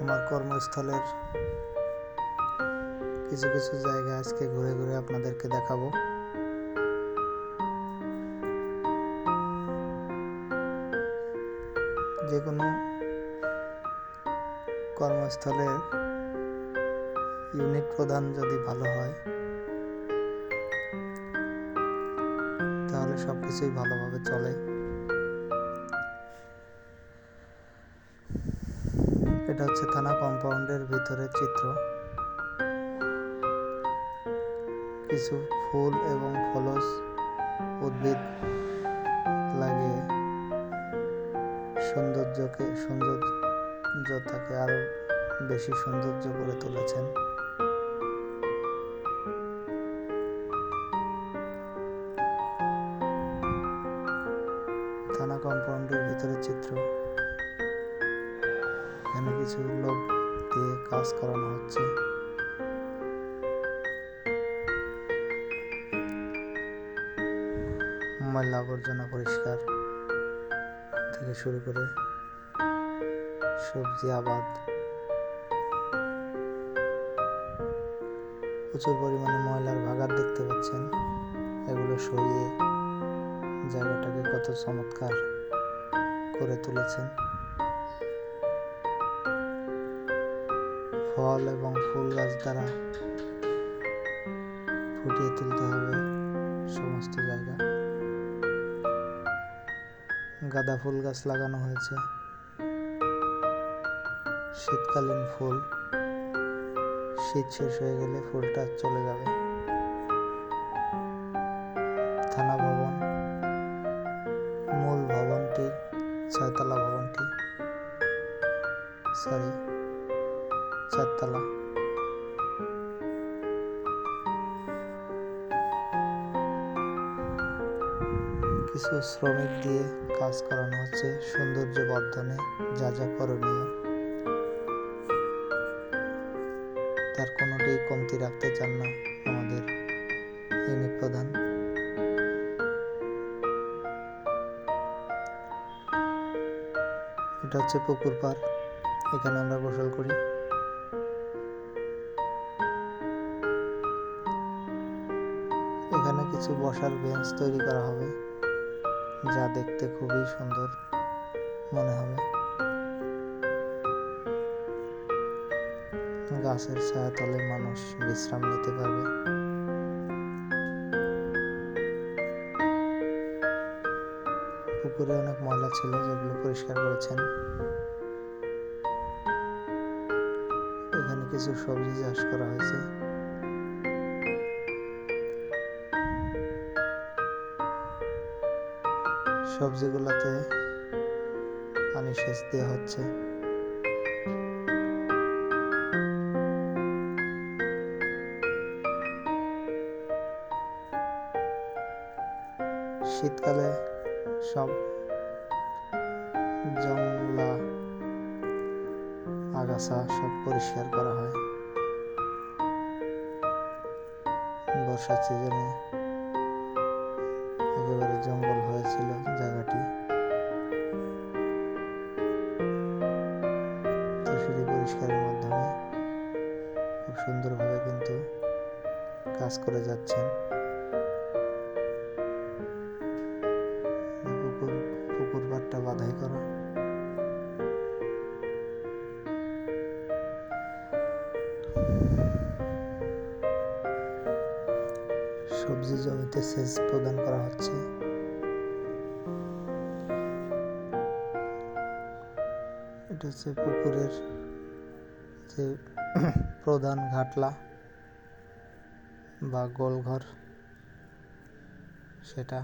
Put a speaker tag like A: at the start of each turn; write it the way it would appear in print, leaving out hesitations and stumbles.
A: আমার কর্মস্থলের কিছু কিছু জায়গা আজকে ঘুরে ঘুরে আপনাদেরকে দেখাবো। যে কোনো কর্মস্থলের ইউনিট প্রদান যদি ভালো হয় তাহলে সবকিছুই ভালোভাবে চলে। এটা হচ্ছে থানা কম্পাউন্ডের ভিতরের চিত্র। কিছু ফুল এবং ফলস উদ্ভিদ লাগিয়ে সৌন্দর্যতাকে আরো বেশি সৌন্দর্য করে তুলেছেন। থানা কম্পাউন্ডের ভিতরের চিত্র। এখানে কিছু লোক দিয়ে কাজ করানো হচ্ছে। ময়লা আবর্জনা পরিষ্কার থেকে শুরু করে সবজি আবাদ, প্রচুর পরিমাণে ময়লার ভাগাড় দেখতে পাচ্ছেন। এগুলো সরিয়ে জায়গাটাকে কত চমৎকার করে তুলেছেন। ফল এবং ফুল গাছ দ্বারা ফুটিয়ে তুলতে হবে সমস্ত জায়গা। গাঁদা ফুল গাছ লাগানো হয়েছে। শীতকালীন ফুল, শীত শেষ হয়ে গেলে ফুলটা চলে যাবে। থানা ভবন, মূল ভবনটি, 6তলা ভবনটি, 4তলা। কিছু শ্রমিক দিয়ে কাজ করানো হচ্ছে সৌন্দর্য বর্ধনে যা যা করণীয় তার কোনোটাই কমতি রাখতে চান না আমাদের ইউনিট প্রধান। এটা হচ্ছে পুকুর পাড়, এখানে আমরা গোসল করি। এখানে কিছু বসার বেঞ্চ তৈরি করা হবে যা দেখতে খুবই সুন্দর মনে হবে। গাছের ছায়াতলে মানুষ বিশ্রাম নিতে পারবে। পুকুরে অনেক ময়লা ছিল যেগুলো পরিষ্কার করেছেন। এখানে কিছু সবজি চাষ করা হয়েছে। সবজিগুলোতে পানি সেচ দেওয়া হচ্ছে। শীতকালে সব জংলা আগাছা সব পরিষ্কার করা হয়। বর্ষার সিজনে একেবারে জঙ্গল হয়েছিল জায়গাটি, তো সেটি পরিষ্কারের মাধ্যমে খুব সুন্দরভাবে কিন্তু কাজ করে যাচ্ছেন। পুকুর পাড়টা বাধাই করা। সবজি জমিতে সেচ প্রদান করা হচ্ছে। এটা হচ্ছে পুকুরের যে প্রধান ঘাটলা বা গোলঘর, সেটা